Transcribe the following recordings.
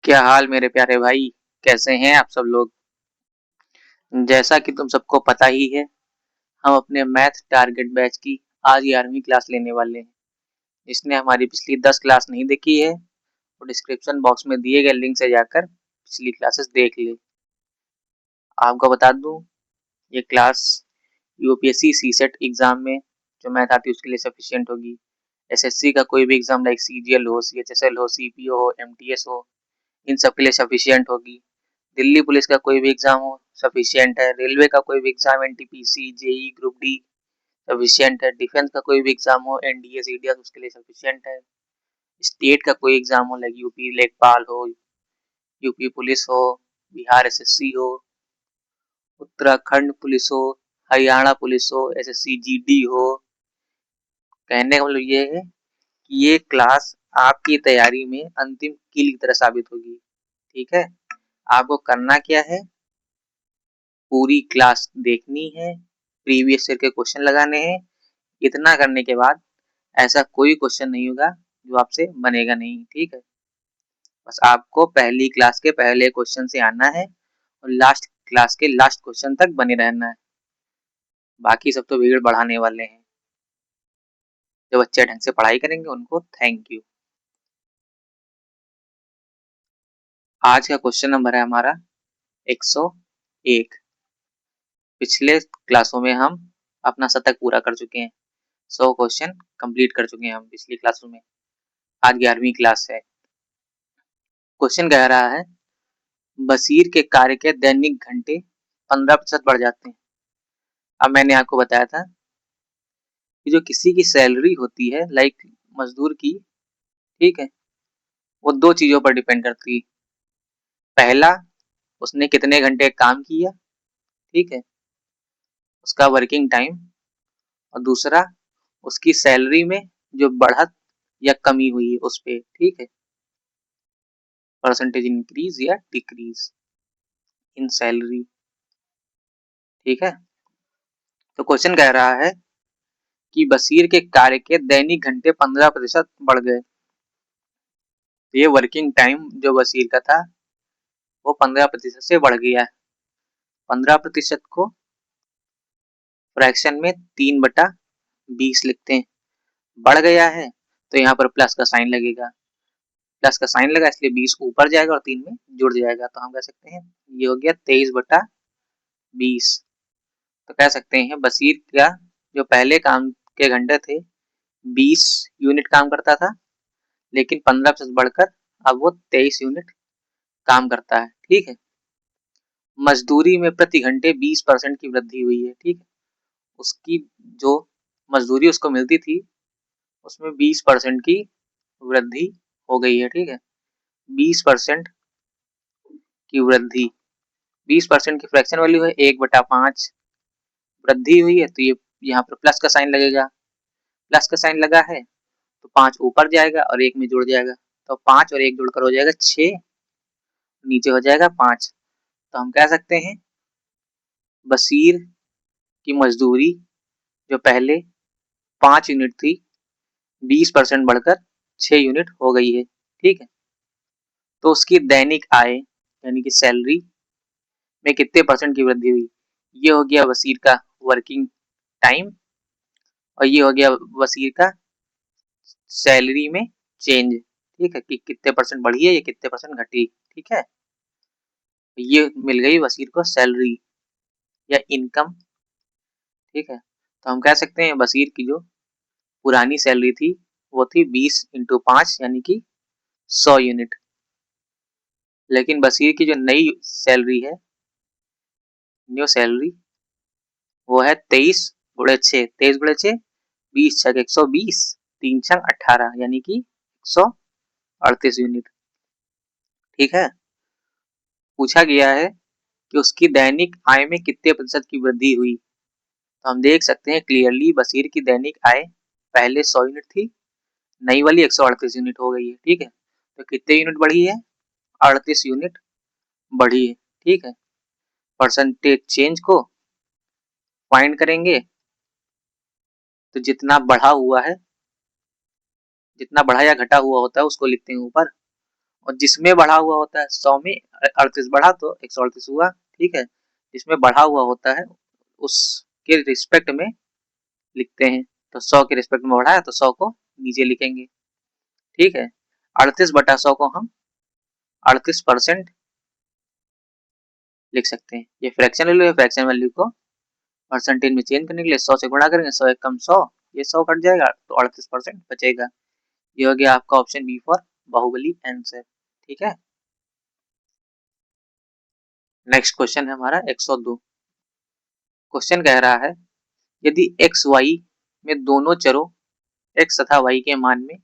क्या हाल मेरे प्यारे भाई। कैसे हैं आप सब लोग। जैसा कि तुम सबको पता ही है, हम अपने मैथ टारगेट बैच की आज 11वीं क्लास लेने वाले हैं। जिसने हमारी पिछली 10 क्लास नहीं देखी है वो डिस्क्रिप्शन बॉक्स में दिए गए लिंक से जाकर पिछली क्लासेस देख ले। आपको बता दूं, ये क्लास यूपीएससी सीसेट एग्जाम में जो मैथ आती है उसके लिए सफिशिएंट होगी। एसएससी का कोई भी एग्जाम लाइक सीजीएल हो, सीएचएसएल हो, सीपीओ हो, एमटीएस हो, इन सब के लिए सफिशिएंट होगी। दिल्ली पुलिस का कोई भी एग्जाम हो सफिशिएंट है। रेलवे का कोई भी exam, NTPC, JE, group D sufficient है। डिफेंस का कोई भी एग्जाम हो, एनडीए, सीडीएस, उसके लिए सफिशिएंट है। स्टेट का कोई एग्जाम हो लाइक यूपी लेखपाल हो, यूपी पुलिस हो, बिहार एसएससी हो, उत्तराखंड पुलिस हो, हरियाणा पुलिस हो, एसएससी जीडी हो। कहने का मतलब ये है कि ये क्लास आपकी तैयारी में अंतिम कील की तरह साबित होगी। ठीक है, आपको करना क्या है, पूरी क्लास देखनी है, प्रीवियस ईयर के क्वेश्चन लगाने हैं। इतना करने के बाद ऐसा कोई क्वेश्चन नहीं होगा जो आपसे बनेगा नहीं। ठीक है, बस आपको पहली क्लास के पहले क्वेश्चन से आना है और लास्ट क्लास के लास्ट क्वेश्चन तक बने रहना है। बाकी सब तो भीड़ बढ़ाने वाले हैं। जो बच्चे ढंग से पढ़ाई करेंगे उनको थैंक यू। आज का क्वेश्चन नंबर है हमारा 101। पिछले क्लासों में हम अपना शतक पूरा कर चुके हैं, 100 क्वेश्चन कंप्लीट कर चुके हैं हम पिछली क्लासों में। आज 11वीं क्लास है। क्वेश्चन कह रहा है, बशीर के कार्य के दैनिक घंटे 15% बढ़ जाते हैं। अब मैंने आपको बताया था कि जो किसी की सैलरी होती है लाइक मजदूर की, ठीक है, वो दो चीजों पर डिपेंड करती है। पहला, उसने कितने घंटे काम किया, ठीक है, उसका वर्किंग टाइम। और दूसरा, उसकी सैलरी में जो बढ़त या कमी हुई है उस पे, ठीक है, परसेंटेज इंक्रीज या डिक्रीज इन सैलरी। ठीक है, तो क्वेश्चन कह रहा है कि बशीर के कार्य के दैनिक घंटे 15% बढ़ गए। तो ये वर्किंग टाइम जो बशीर का था वो 15% से बढ़ गया है। 15% को फ्रैक्शन में 3/20 लिखते हैं। बढ़ गया है तो यहाँ पर प्लस का साइन लगेगा, प्लस का साइन लगा इसलिए 20 ऊपर जाएगा और 3 में जुड़ जाएगा। तो हम कह सकते हैं ये हो गया 23/20। तो कह सकते हैं बशीर का जो पहले काम के घंटे थे 20 यूनिट काम करता था, लेकिन 15% बढ़कर अब वो 23 यूनिट काम करता है। ठीक है, मजदूरी में प्रति घंटे 20% की वृद्धि हुई है। ठीक है, उसकी जो मजदूरी उसको मिलती थी उसमें 20% की वृद्धि हो गई है। ठीक है, 20% की वृद्धि, 20% की फ्रैक्शन वैल्यू है 1/5, वृद्धि हुई है तो ये यहाँ पर प्लस का साइन लगेगा। प्लस का साइन लगा है तो 5 ऊपर जाएगा और 1 में जुड़ जाएगा। तो 5 और 1 जुड़कर हो जाएगा 6, नीचे हो जाएगा 5। तो हम कह सकते हैं बशीर की मजदूरी जो पहले 5 यूनिट थी 20% बढ़कर 6 यूनिट हो गई है। ठीक है, तो उसकी दैनिक आय यानी कि सैलरी में कितने परसेंट की वृद्धि हुई। ये हो गया वसीर का वर्किंग टाइम और ये हो गया वसीर का सैलरी में चेंज। ठीक है, कि कितने परसेंट बढ़ी है या कितने परसेंट घटी। ठीक है, ये मिल गई वसीर को सैलरी या इनकम। ठीक है, तो हम कह सकते हैं वसीर की जो पुरानी सैलरी थी वो थी 20 × 5 यानी कि 100 यूनिट, लेकिन बशीर की जो नई सैलरी है, न्यू सैलरी, वो है 23 × 6, 23 × 6, 20 × 6 120, 3 × 18 यानी कि 138 यूनिट। ठीक है, पूछा गया है कि उसकी दैनिक आय में कितने प्रतिशत की वृद्धि हुई। तो हम देख सकते हैं क्लियरली बशीर की दैनिक आय पहले 100 यूनिट थी, नई वाली 138 यूनिट हो गई है। ठीक है, तो कितने यूनिट बढ़ी है, 38 यूनिट बढ़ी है। ठीक है, परसेंटेज चेंज को फाइंड करेंगे तो जितना बढ़ा हुआ है, जितना बढ़ा या घटा हुआ होता है उसको लिखते हैं ऊपर, और जिसमें बढ़ा हुआ होता है 100 में 38 बढ़ा तो 138 हुआ, ठीक है। जिसमें बढ़ा हुआ होता है उसके रिस्पेक्ट में लिखते हैं, तो 100 के रिस्पेक्ट में बढ़ा है तो 100 को नीचे लिखेंगे, ठीक है। 38 बटा 100 को हम 38% लिख सकते हैं। ये फ्रैक्शन वैल्यू है, फ्रैक्शन वैल्यू को परसेंटेज में चेंज करने के लिए 100 से गुणा करेंगे, 100 एक कम 100, ये 100 कट जाएगा तो 38% बचेगा। ये हो गया आपका option B for Baahubali answer, ठीक है। नेक्स्ट क्वेश्चन है हमारा 102। क्वेश्चन कह रहा है यदि एक्स वाई में दोनों चरों एक्स तथा वाई के मान में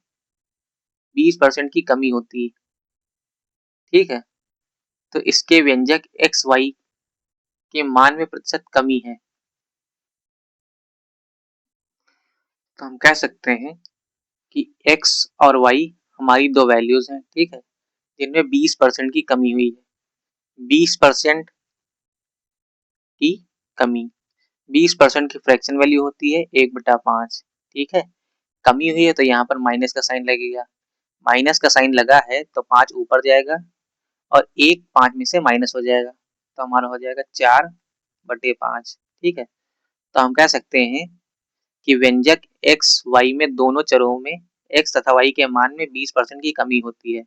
20% की कमी होती है, ठीक है, तो इसके व्यंजक एक्स वाई के मान में प्रतिशत कमी है। तो हम कह सकते हैं कि x और y हमारी दो वैल्यूज हैं, ठीक है, जिनमें 20% की कमी हुई है। 20% की कमी, 20% की फ्रैक्शन वैल्यू होती है 1/5, ठीक है। कमी हुई है तो यहाँ पर माइनस का साइन लगेगा, माइनस का साइन लगा है तो 5 ऊपर जाएगा और 1 5 में से माइनस हो जाएगा, तो हमारा हो जाएगा 4/5, ठीक है। तो हम कह सकते हैं कि व्यंजक एक्स वाई में दोनों चरों में एक्स तथा वाई के मान में 20% की कमी होती है।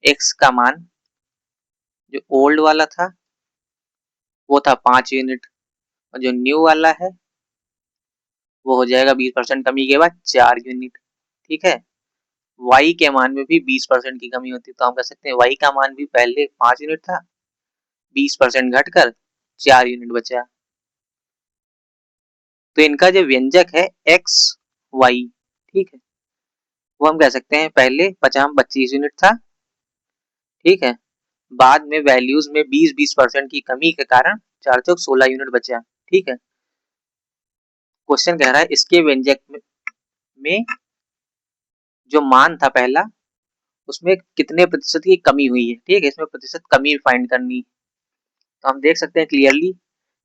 एक्स का मान जो ओल्ड वाला था वो था 5 यूनिट, और जो न्यू वाला है वो हो जाएगा 20% कमी के बाद 4 यूनिट, ठीक है। वाई के मान में भी 20% की कमी होती है, तो हम कह सकते हैं वाई का मान भी पहले 5 यूनिट था, 20% घटकर 4 यूनिट बचा। तो इनका जो व्यंजक है एक्स वाई, ठीक है, वो हम कह सकते हैं पहले 25 यूनिट था, ठीक है, बाद में वैल्यूज में 20-20% की कमी के कारण 4 चौक 16 यूनिट बचा, ठीक है। क्वेश्चन कह रहा है इसके व्यंजक में जो मान था पहला उसमें कितने प्रतिशत की कमी हुई है, ठीक है, इसमें प्रतिशत कमी फाइंड करनी है। तो हम देख सकते हैं क्लियरली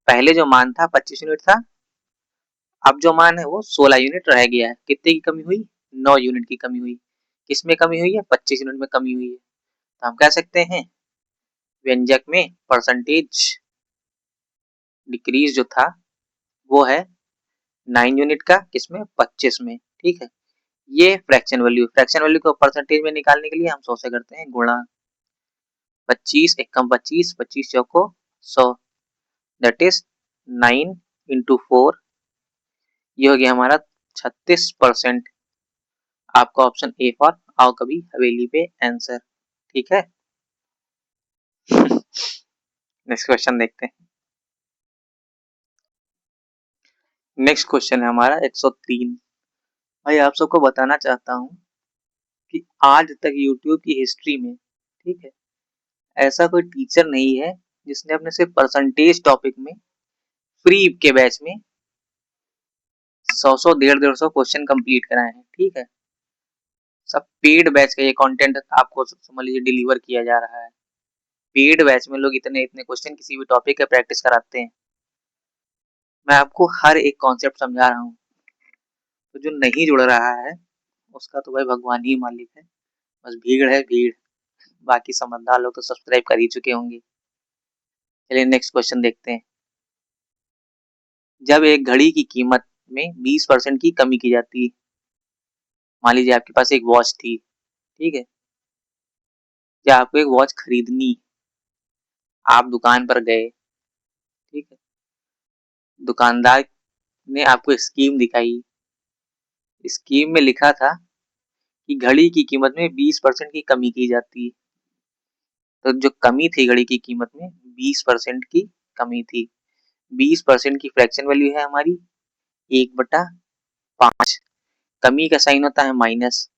पहले जो मान था 25 यूनिट था, अब जो मान है वो 16 यूनिट रह गया है। कितने की कमी हुई? 9 यूनिट की कमी हुई। किसमें कमी हुई है? 25 यूनिट में कमी हुई है। तो हम कह सकते हैं व्यंजक में परसेंटेज डिक्रीज जो था वो है 9 यूनिट का, किसमें? 25 में, ठीक है। ये फ्रैक्शन वैल्यू को परसेंटेज में निकालने के लिए हम 100 से करते हैं गुणा, 25 एकम 25, 25 चौको 100, दैट इज 9 इंटू 4, ये हो गया हमारा 36%। आपका ऑप्शन ए फॉर आओ कभी हवेली पे आंसर, ठीक है। नेक्स्ट क्वेश्चन देखते हैं। नेक्स्ट क्वेश्चन है हमारा 103। भाई आप सबको बताना चाहता हूँ कि आज तक यूट्यूब की हिस्ट्री में, ठीक है, ऐसा कोई टीचर नहीं है जिसने अपने सिर्फ परसेंटेज टॉपिक में फ्री के बैच में 100 150 क्वेश्चन कंप्लीट कराए हैं, ठीक है। सब पेड बैच का ये कंटेंट आपको समझ लीजिए डिलीवर किया जा रहा है। पेड बैच में लोग इतने इतने क्वेश्चन किसी भी टॉपिक का प्रैक्टिस कराते हैं। मैं आपको हर एक कॉन्सेप्ट समझा रहा हूँ, तो जो नहीं जुड़ रहा है उसका तो भाई भगवान ही मालिक है, बस भीड़ है भीड़। बाकी समझदार लोग तो सब्सक्राइब कर ही चुके होंगे। चलिए नेक्स्ट क्वेश्चन देखते हैं। जब एक घड़ी की कीमत में 20% की कमी की जाती है, मान लीजिए आपके पास एक वॉच थी, ठीक है, या आपको एक वॉच खरीदनी, आप दुकान पर गए, ठीक है, दुकानदार ने आपको स्कीम दिखाई, स्कीम में लिखा था कि घड़ी की कीमत में 20% की कमी की जाती है। तो जो कमी थी घड़ी की कीमत में 20% की कमी थी। 20% की फ्रैक्शन वैल्यू है हमारी 1/5। कमी का साइन होता है माइनस,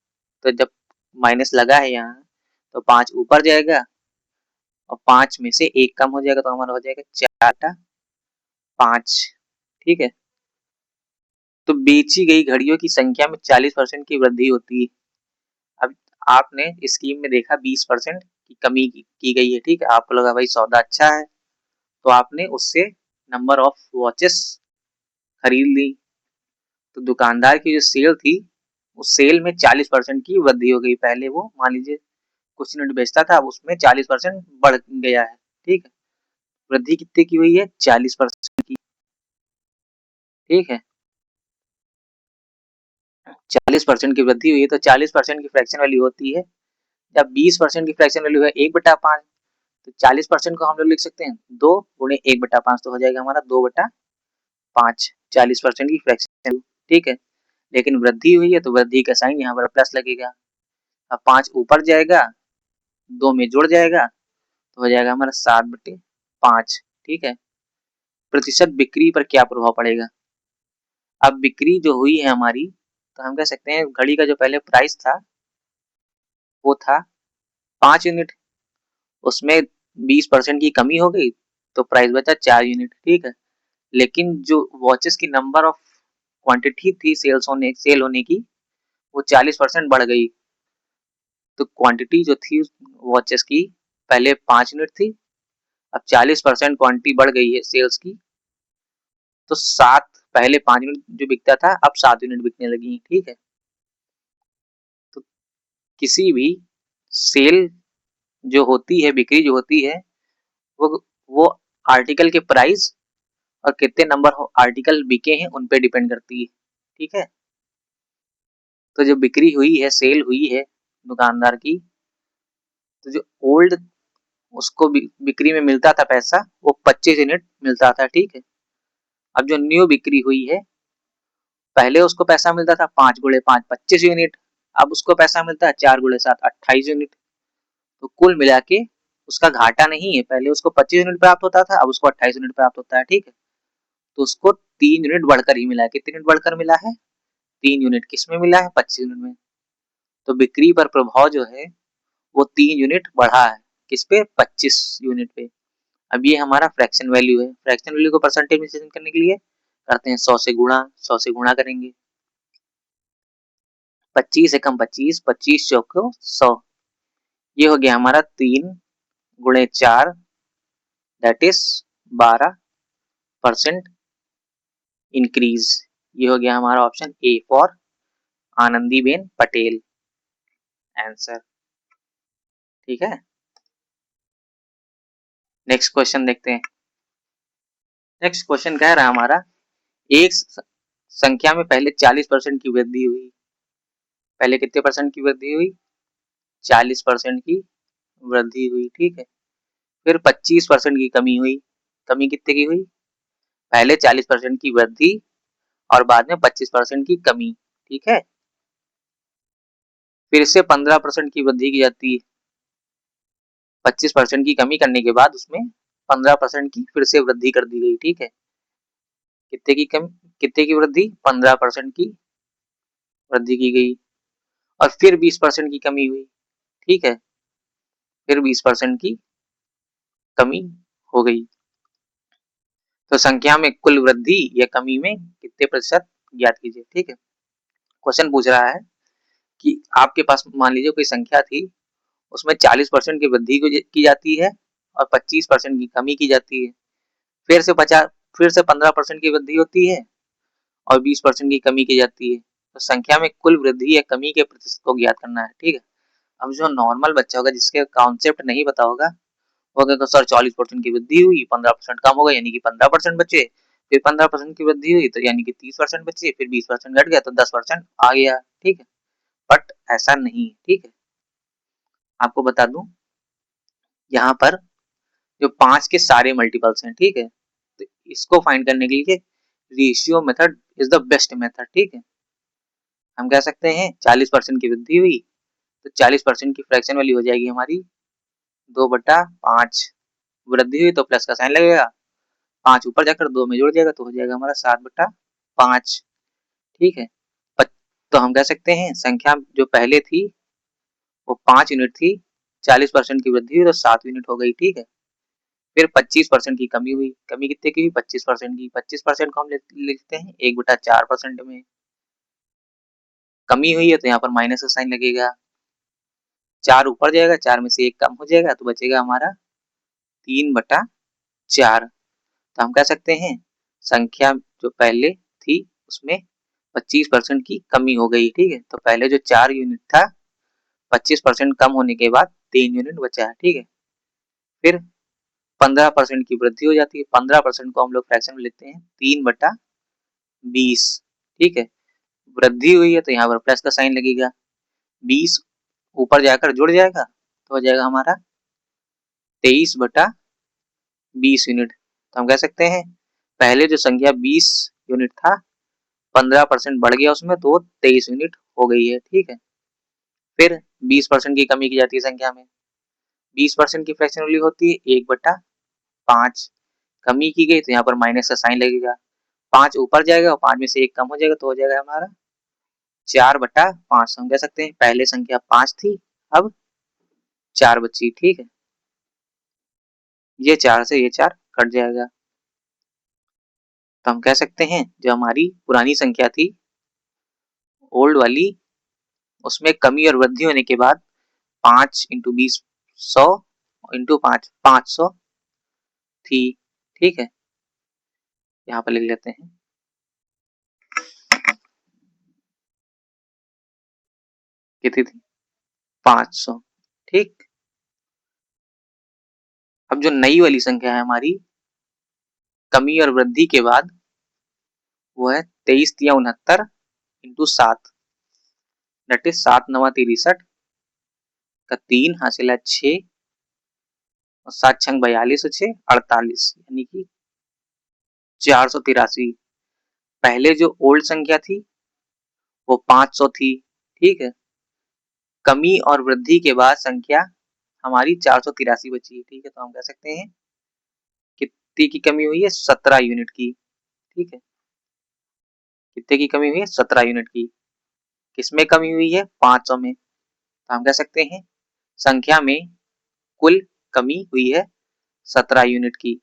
तो जब माइनस लगा है यहाँ तो 5 ऊपर जाएगा और 5 में से 1 कम हो जाएगा, तो हमारा हो जाएगा 4/5, ठीक है। तो बेची गई घड़ियों की संख्या में 40% की वृद्धि होती है। अब आपने स्कीम में देखा 20% की कमी की गई है, ठीक है, आपको लगा भाई सौदा अच्छा है, तो आपने उससे नंबर ऑफ वॉचेस खरीद ली। तो दुकानदार की जो सेल थी उस सेल में 40% की वृद्धि हो गई। पहले वो मान लीजिए कुछ यूनिट बेचता था, अब उसमें 40% बढ़ गया है, ठीक है। वृद्धि कितने की हुई है? 40% की, ठीक है। 40% की वृद्धि हुई है, तो 40% की फ्रैक्शन वैल्यू होती है, जब 20% की फ्रैक्शन वैल्यू है 1/5, तो 40% को हम लोग लिख सकते हैं 2 गुणे 1/5, तो हो जाएगा हमारा 2/5, 40% की फ्रैक्शन वैल्यू, ठीक है। लेकिन वृद्धि हुई है तो वृद्धि का साइन यहाँ पर प्लस लगेगा। अब 5 ऊपर जाएगा, 2 में जुड़ जाएगा, तो हो जाएगा हमारा 7/5, ठीक है। प्रतिशत बिक्री पर क्या प्रभाव पड़ेगा? अब बिक्री जो हुई है हमारी, तो हम कह सकते हैं घड़ी का जो पहले प्राइस था वो था 5 यूनिट, उसमें 20% की कमी हो गई तो प्राइस बचा 4 यूनिट, ठीक है। लेकिन जो वॉचेस की नंबर ऑफ क्वांटिटी थी सेल होने की, वो 40% बढ़ गई। तो क्वांटिटी जो थी वॉचेस की पहले 5 यूनिट थी, अब 40% क्वांटिटी बढ़ गई है सेल्स की, तो 7, पहले 5 यूनिट जो बिकता था अब 7 यूनिट बिकने लगी, ठीक है। तो किसी भी सेल जो होती है, बिक्री जो होती है, वो आर्टिकल के प्राइस और कितने नंबर आर्टिकल बिके हैं उन पे डिपेंड करती है, ठीक है। तो जो बिक्री हुई है, सेल हुई है दुकानदार की, तो जो ओल्ड उसको बिक्री में मिलता था पैसा, वो 25 यूनिट मिलता था, ठीक है। अब जो न्यू बिक्री हुई है, पहले उसको पैसा मिलता था 5 गुणे 5 25 यूनिट, अब उसको पैसा मिलता है 4 गुणे 7 28 यूनिट। तो कुल मिला के उसका घाटा नहीं है, पहले उसको 25 यूनिट प्राप्त होता था, अब उसको 28 यूनिट प्राप्त होता है, ठीक है। तो उसको 3 यूनिट बढ़कर ही मिला है। कितने यूनिट बढ़कर मिला है? 3 यूनिट। किस में मिला है? 25 यूनिट में। तो बिक्री पर प्रभाव जो है वो 3 यूनिट बढ़ा है, किस पे? 25 यूनिट पे। अब ये हमारा फ्रैक्शन वैल्यू है। फ्रैक्शन वैल्यू को परसेंटेज में चेंज करने के लिए करते हैं 100 से गुणा, 100 से गुणा करेंगे। 25 एकम 25, 25 चौको 100, ये हो गया हमारा 3 गुणे 4 दैट इज 12% इंक्रीज। ये हो गया हमारा option A for Anandiben Patel answer, ठीक है। नेक्स्ट क्वेश्चन देखते हैं। नेक्स्ट क्वेश्चन कह रहा है हमारा, एक संख्या में पहले 40% की वृद्धि हुई। पहले कितने परसेंट की वृद्धि हुई? 40% की वृद्धि हुई, ठीक है। फिर 25% की कमी हुई। कमी कितने की हुई? पहले 40% की वृद्धि और बाद में 25% की कमी, ठीक है। फिर से 15% की वृद्धि की जाती है। 25% की कमी करने के बाद उसमें 15% की फिर से वृद्धि कर दी गई, ठीक है। कितने की कमी, कितने की वृद्धि? 15% की वृद्धि की गई और फिर 20% की कमी हुई, ठीक है। फिर 20% की कमी हो गई। तो संख्या में कुल वृद्धि या कमी में कितने प्रतिशत ज्ञात कीजिए, ठीक है। क्वेश्चन पूछ रहा है कि आपके पास मान लीजिए कोई संख्या थी, उसमें 40% की वृद्धि की जाती है और 25% की कमी की जाती है। फिर से 15% की वृद्धि होती है और 20% की कमी की जाती है। तो संख्या में कुल वृद्धि या कमी के प्रतिशत को ज्ञात करना है, ठीक है। अब जो नॉर्मल बच्चा होगा जिसके कॉन्सेप्ट नहीं पता होगा, वो कहेगा सर 40% की वृद्धि हुई, 15% कम हो गया यानी कि 15% बचे, फिर 15% की वृद्धि हुई तो यानी कि 30% बचे, फिर 20% घट गया तो 10% आ गया, ठीक है। बट ऐसा नहीं, ठीक है। आपको बता दूं, यहाँ पर जो 5 के सारे मल्टीपल्स हैं, ठीक है, तो इसको फाइंड करने के लिए ratio method is the best method, ठीक है। हम कह सकते हैं 40% की वृद्धि हुई तो 40% की फ्रैक्शन वैल्यू हो जाएगी हमारी 2/5। वृद्धि हुई तो प्लस का साइन लगेगा, 5 ऊपर जाकर 2 में जुड़ जाएगा तो हो जाएगा हमारा 7/5, ठीक है। तो हम कह सकते हैं संख्या जो पहले थी वो 5 यूनिट थी, 40% की वृद्धि हुई तो 7 यूनिट हो गई, ठीक है। फिर 25% की कमी हुई। कमी कितने की हुई? 25% की। 25% को हम लिखते हैं 1/4% में। कमी हुई है तो यहाँ पर माइनस का साइन लगेगा, 4 ऊपर जाएगा, 4 में से 1 कम हो जाएगा तो बचेगा हमारा 3/4। तो हम कह सकते हैं संख्या जो पहले थी उसमें 25% की कमी हो गई, ठीक है। तो पहले जो 4 यूनिट था 25% कम होने के बाद 3 यूनिट बचा है, ठीक है। फिर 15% की वृद्धि हो जाती है, 15% को हम लोग फ्रैक्शन में लेते हैं 3/20, ठीक है। वृद्धि हुई है तो यहाँ पर प्लस का साइन लगेगा, 20 ऊपर जाकर जुड़ जाएगा तो हो जाएगा हमारा 23/20 यूनिट। तो हम कह सकते हैं पहले जो संख्या 20 यूनिट था 15% बढ़ गया उसमें तो 23 यूनिट हो गई है, ठीक है। फिर 20% की कमी की जाती है संख्या में, 20% की फ्रैक्शन वैल्यू होती है 1/5, कमी की गई तो यहाँ पर माइनस का साइन लगेगा, 5 ऊपर जाएगा और 5 में से 1 कम हो जाएगा तो हो जाएगा हमारा 4/5। हम कह सकते हैं पहले संख्या 5 थी, अब 4 बची, ठीक है। ये 4 से ये 4 कट जाएगा, तो हम कह सकते हैं जो हमारी पुरानी संख्या थी ओल्ड वाली, उसमें कमी और वृद्धि होने के बाद 5 इंटू 20 100 इंटू 5 500 थी, ठीक है। यहाँ पर लिख लेते हैं कितनी थी 500, ठीक। अब जो नई वाली संख्या है हमारी कमी और वृद्धि के बाद वो है 23×69 इंटू 7, दैट इज 7×9 = 63 का 3 हासिल है 6 और 7×6 = 42 और 6 48, यानी कि 483। पहले जो ओल्ड संख्या थी वो 500 थी, ठीक है। कमी और वृद्धि के बाद संख्या हमारी 483 बची है, ठीक है। तो हम कह सकते हैं कितने की कमी हुई है 17 यूनिट की, ठीक है। कितने की कमी हुई है 17 यूनिट की। किसमें कमी हुई है 500 में, तो हम कह सकते हैं संख्या में कुल कमी हुई है 17 यूनिट की,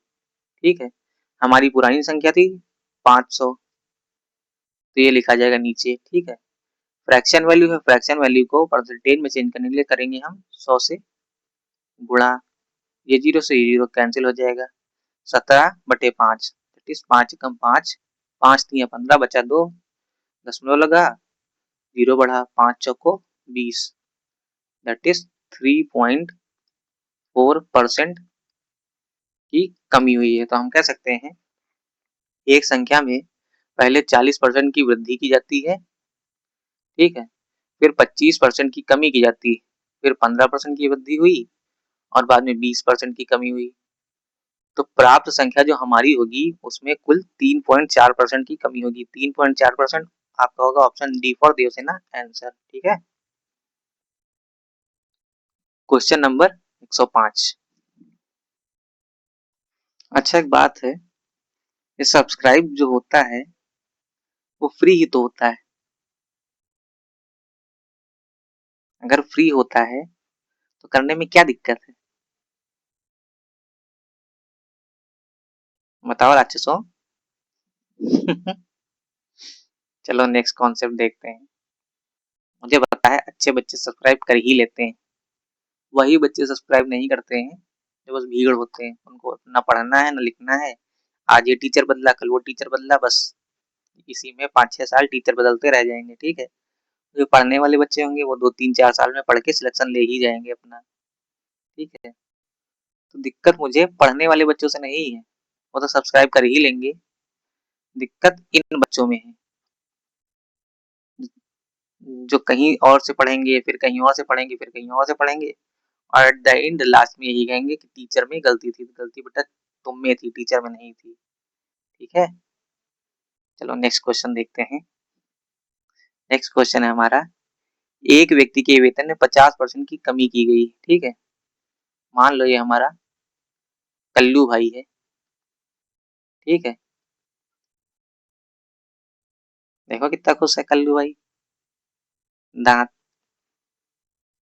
ठीक है। हमारी पुरानी संख्या थी 500, तो ये लिखा जाएगा नीचे, ठीक है। फ्रैक्शन वैल्यू है, फ्रैक्शन वैल्यू को परसेंटेज में चेंज करने के लिए करेंगे हम 100 से गुणा, ये 0 से 0 कैंसिल हो जाएगा, 17/5 दैट इज 5 कम 5, 5 3 15 बचा 2, दशमलव लगा, 0 बढ़ा, 5 चौको 20, दैट इज 3.4% की कमी हुई है। तो हम कह सकते हैं एक संख्या में पहले 40% की वृद्धि की जाती है, ठीक है। फिर 25% की कमी की जाती है, फिर 15% की वृद्धि हुई और बाद में 20% की कमी हुई। तो प्राप्त संख्या जो हमारी होगी उसमें कुल 3.4% की कमी होगी। 3.4% आपका होगा option D for Devasena answer, ठीक है। Question number 105। अच्छा एक बात है, ये सब्सक्राइब जो होता है वो फ्री ही तो होता है। अगर फ्री होता है तो करने में क्या दिक्कत है, बताओ राक्षसों। चलो नेक्स्ट कॉन्सेप्ट देखते हैं। मुझे पता है अच्छे बच्चे सब्सक्राइब कर ही लेते हैं, वही बच्चे सब्सक्राइब नहीं करते हैं जो बस भीड़ होते हैं, उनको ना पढ़ना है ना लिखना है। आज ये टीचर बदला कल वो टीचर बदला, बस इसी में 5-6 साल टीचर बदलते रह जाएंगे, ठीक है। जो पढ़ने वाले बच्चे होंगे वो 2-3-4 साल में पढ़ के सिलेक्शन ले ही जाएंगे अपना, ठीक है। तो दिक्कत मुझे पढ़ने वाले बच्चों से नहीं है, वो तो सब्सक्राइब कर ही लेंगे। दिक्कत इन बच्चों में है जो कहीं और से पढ़ेंगे, फिर कहीं और से पढ़ेंगे, फिर कहीं और से पढ़ेंगे और एट द एंड लास्ट में यही कहेंगे कि टीचर में गलती थी। गलती बेटा तुम में थी, टीचर में नहीं थी, ठीक है। चलो नेक्स्ट क्वेश्चन देखते हैं। नेक्स्ट क्वेश्चन है हमारा, एक व्यक्ति के वेतन में 50% की कमी की गई, ठीक है। मान लो ये हमारा कल्लू भाई है, ठीक है। देखो कितना खुश है कल्लू भाई, दांत।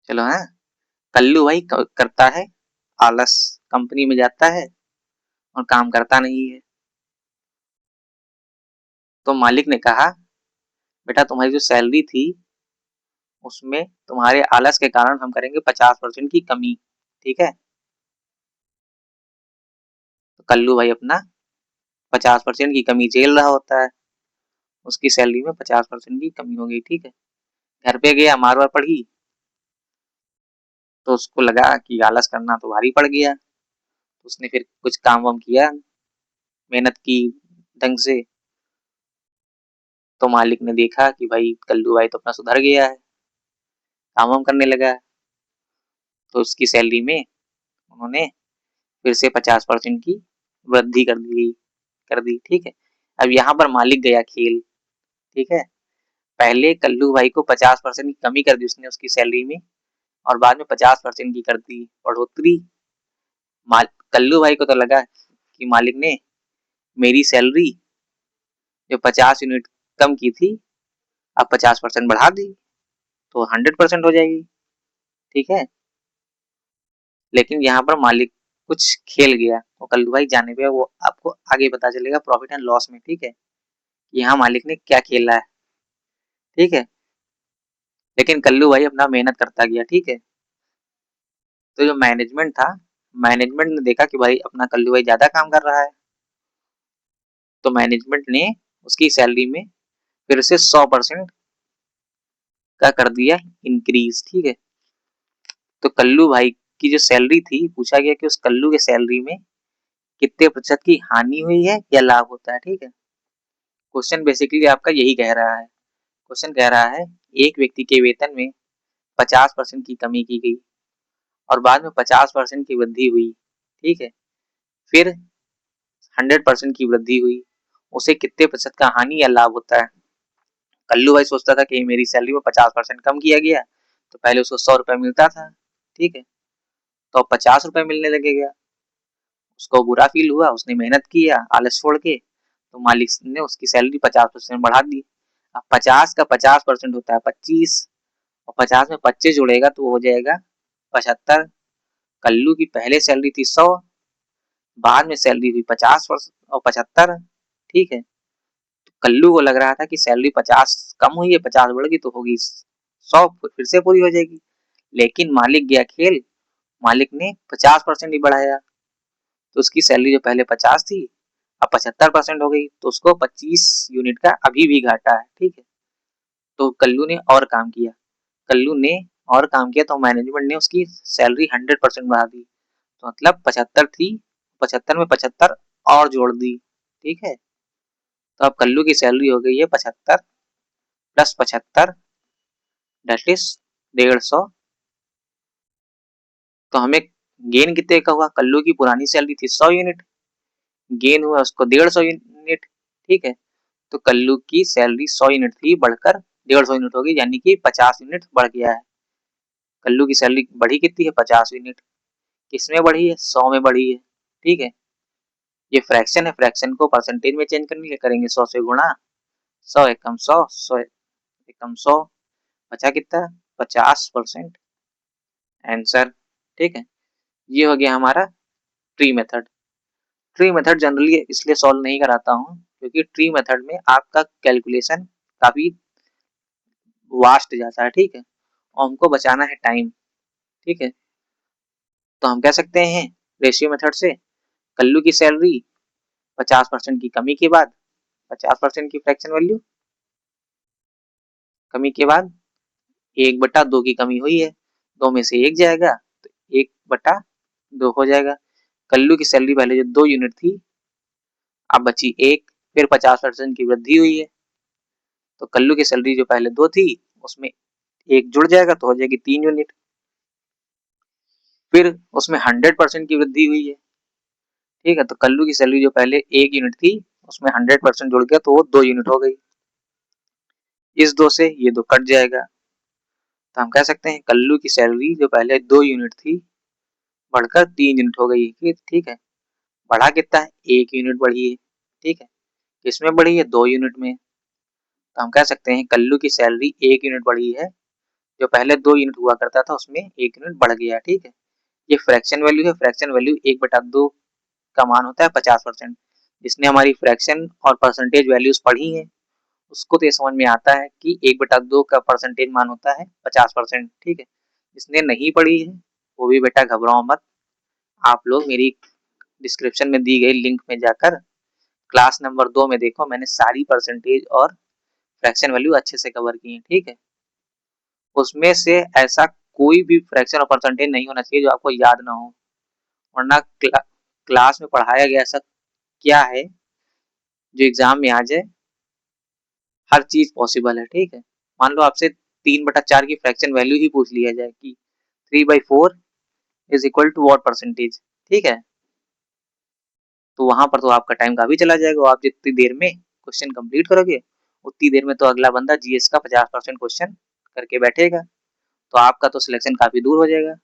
चलो हाँ, कल्लू भाई करता है आलस, कंपनी में जाता है और काम करता नहीं है। तो मालिक ने कहा बेटा तुम्हारी जो सैलरी थी उसमें तुम्हारे आलस के कारण हम करेंगे 50% की कमी, ठीक है। तो कल्लू भाई अपना 50% की कमी झेल रहा होता है, उसकी सैलरी में 50% की कमी हो गई, ठीक है। घर पे गया मारवार पढ़ी, तो उसको लगा कि आलस करना तो भारी पड़ गया। उसने फिर कुछ काम वाम किया, मेहनत की ढंग से। तो मालिक ने देखा कि भाई कल्लू भाई तो अपना सुधर गया है, काम वाम करने लगा है। तो उसकी सैलरी में उन्होंने फिर से 50% की वृद्धि कर दी। ठीक है। अब यहाँ पर मालिक गया खेल। ठीक है। पहले कल्लू भाई को 50% की कमी कर दी उसने उसकी सैलरी में, और बाद में 50% की कर दी बढ़ोतरी। कल्लू भाई को तो लगा कि मालिक ने मेरी सैलरी जो 50 यूनिट कम की थी, अब 50% बढ़ा दी तो 100% हो जाएगी। ठीक है। लेकिन यहाँ पर मालिक कुछ खेल गया, तो कल्लू भाई जाने पे वो आपको आगे पता चलेगा प्रॉफिट एंड लॉस में। ठीक है। यहाँ मालिक ने क्या खेला है। ठीक है। लेकिन कल्लू भाई अपना मेहनत करता गया। ठीक है। तो जो मैनेजमेंट था, मैनेजमेंट ने देखा कि भाई अपना कल्लू भाई ज्यादा काम कर रहा है, तो मैनेजमेंट ने उसकी सैलरी में फिर से 100% का कर दिया इंक्रीज। ठीक है। तो कल्लू भाई की जो सैलरी थी, पूछा गया कि उस कल्लू के सैलरी में कितने प्रतिशत की हानि हुई है या लाभ होता है। ठीक है। क्वेश्चन बेसिकली आपका यही कह रहा है। क्वेश्चन कह रहा है एक व्यक्ति के वेतन में 50% की कमी की गई और बाद में 50% की वृद्धि हुई। ठीक है। फिर 100% की वृद्धि हुई, उसे कितने प्रतिशत का हानि या लाभ होता है। कल्लू भाई सोचता था कि मेरी सैलरी में 50% कम किया गया, तो पहले उसको 100 रुपए मिलता था। ठीक है। तो अब 50 रुपए मिलने लगेगा। उसको बुरा फील हुआ, उसने मेहनत किया आलस छोड़ के, तो मालिक ने उसकी सैलरी 50% बढ़ा दी। अब 50 का 50% होता है 25, और 50 में 25 जुड़ेगा तो हो जाएगा 75। कल्लू की पहले सैलरी थी 100, बाद में सैलरी हुई 50 और 75। ठीक है। तो कल्लू को लग रहा था कि सैलरी 50 कम हुई है, 50 बढ़ गई तो होगी 100, फिर से पूरी हो जाएगी। लेकिन मालिक गया खेल, मालिक ने 50% ही बढ़ाया, तो उसकी सैलरी जो पहले 50 थी अब 75% हो गई, तो उसको 25 यूनिट का अभी भी घाटा है। ठीक है। तो कल्लू ने और काम किया, कल्लू ने और काम किया, तो मैनेजमेंट ने उसकी सैलरी 100% बढ़ा दी। तो मतलब 75 थी, 75 में 75 और जोड़ दी। ठीक है। तो अब कल्लू की सैलरी हो गई है 75 प्लस 75, दैट इज 150। तो हमें गेन कितने का हुआ, कल्लू की पुरानी सैलरी थी 100 यूनिट, गेन हुआ उसको 150 यूनिट। ठीक है। तो कल्लू की सैलरी 100 यूनिट थी, बढ़कर 150 यूनिट हो गई, यानी कि 50 यूनिट बढ़ गया है। कल्लू की सैलरी बढ़ी कितनी है, 50 यूनिट। किसमें बढ़ी है, 100 में बढ़ी है। ठीक है। ये फ्रैक्शन है, फ्रैक्शन को परसेंटेज में चेंज करने के लिए करेंगे 100 से गुणा, 100 एकम 100, 100 एकम 100, बचा कितना, 50%। आंसर। ठीक है। ये हो गया हमारा tree method. Tree method generally इसलिए सॉल्व नहीं कराता हूँ क्योंकि ट्री मेथड में आपका कैलकुलेशन काफी वास्ट जाता है। ठीक है। और हमको बचाना है टाइम। ठीक है। तो हम कह सकते हैं रेशियो मेथड से कल्लू की सैलरी 50% की कमी के बाद, 50% की फ्रैक्शन वैल्यू कमी के बाद 1/2 की कमी हुई है, दो में से एक जाएगा तो 1/2 हो जाएगा। कल्लू की सैलरी पहले जो 2 यूनिट थी अब बची एक, फिर 50% की वृद्धि हुई है, तो कल्लू की सैलरी जो पहले 2 थी उसमें एक जुड़ जाएगा तो हो जाएगी 3 यूनिट। फिर उसमें 100% की वृद्धि हुई है। ठीक है। तो कल्लू की सैलरी जो पहले 1 यूनिट थी उसमें 100% जुड़ गया तो वो 2 यूनिट हो गई। इस 2 से ये 2 कट जाएगा, तो हम कह सकते हैं कल्लू की सैलरी जो पहले 2 यूनिट थी बढ़कर 3 यूनिट हो गई है। ठीक है। बढ़ा कितना है, 1 यूनिट बढ़ी है। ठीक है। किसमें बढ़ी है, 2 यूनिट में। तो हम कह सकते हैं कल्लू की सैलरी 1 यूनिट बढ़ी है, जो पहले 2 यूनिट हुआ करता था उसमें 1 यूनिट बढ़ गया। ठीक है। ये फ्रैक्शन वैल्यू है, फ्रैक्शन वैल्यू 1/2 का मान होता है 50%। जिसने हमारी फ्रैक्शन और परसेंटेज वैल्यूज पढ़ी हैं उसको तो ये समझ में आता है कि 1/2 का परसेंटेज मान होता है 50%। ठीक है। जिसने नहीं पढ़ी है वो भी बेटा घबराओ मत, आप लोग मेरी डिस्क्रिप्शन में दी गई लिंक में जाकर क्लास नंबर 2 में देखो, मैंने सारी परसेंटेज और फ्रैक्शन वैल्यू अच्छे से कवर की है। ठीक है। उसमें से ऐसा कोई भी फ्रैक्शन और परसेंटेज नहीं होना चाहिए जो आपको याद ना हो, वरना क्लास में पढ़ाया गया ऐसा क्या है जो एग्जाम में आ जाए। हर चीज पॉसिबल है, ठीक है। मान लो आपसे 3/4 की फ्रैक्शन वैल्यू ही पूछ लिया जाए कि 3/4 is equal to what percentage, ठीक है, तो वहां पर तो आपका टाइम काफी चला जाएगा। आप जितनी देर में क्वेश्चन कंप्लीट करोगे उतनी देर में तो अगला बंदा जीएस का 50% क्वेश्चन करके बैठेगा, तो आपका तो सिलेक्शन काफी दूर हो जाएगा।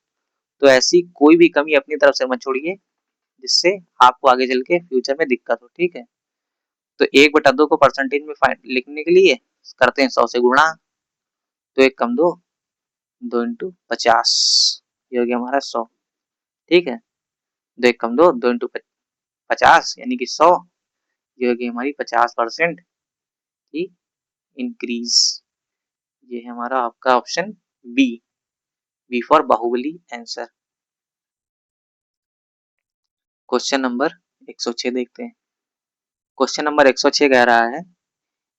तो ऐसी कोई भी कमी अपनी तरफ से मत छोड़िए जिससे आपको आगे चल के फ्यूचर में दिक्कत हो, ठीक है। तो 1/2 को परसेंटेज में लिखने के लिए करते हैं 100 से गुणा, तो 1 कम 2, 2 इंटू 50, ये हो गया हमारा 100, ठीक है। 2 1 कम 2, 2 इंटू 50 यानी कि 100, ये हो गई हमारी 50% की इंक्रीज। ये है हमारा आपका option B, B for Baahubali answer. Question number 106 देखते हैं। क्वेश्चन नंबर 106 कह रहा है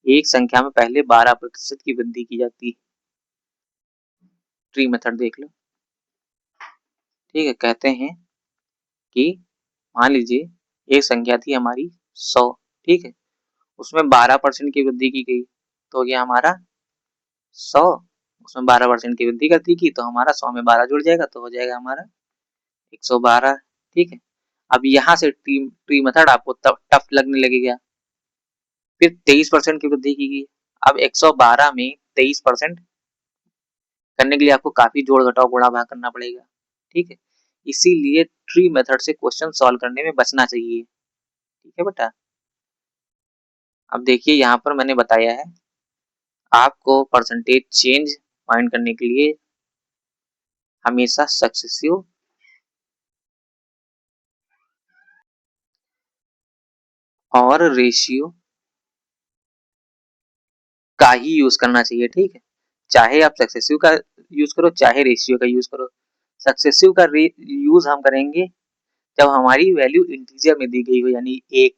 एक संख्या में पहले 12% की वृद्धि की जाती है। ट्री मेथड देख लो, ठीक है। कहते हैं कि मान लीजिए एक संख्या थी हमारी 100, ठीक है, उसमें 12% की वृद्धि की गई, तो हो गया हमारा 100, उसमें 12% की वृद्धि करती की तो हमारा 100 में 12 जुड़ जाएगा तो हो जाएगा हमारा 112, ठीक है। अब यहाँ से ट्री मेथड आपको तब टफ लगने लगेगा। फिर 23% की वृद्धि की गई। अब 112 में 23% करने के लिए आपको काफी जोड़ घटाव गुणा भाग करना पड़ेगा, ठीक है। इसीलिए ट्री मेथड से क्वेश्चन सॉल्व करने में बचना चाहिए, ठीक है बेटा। अब देखिए यहाँ पर मैंने बताया है आपको परसेंटेज चेंज फाइंड करने के लिए हमेशा सक्सेसिव और रेशियो का ही यूज करना चाहिए, ठीक है। चाहे आप सक्सेसिव का यूज करो चाहे रेशियो का यूज करो। सक्सेसिव का यूज हम करेंगे जब हमारी वैल्यू इंटीजर में दी गई हो, यानी 1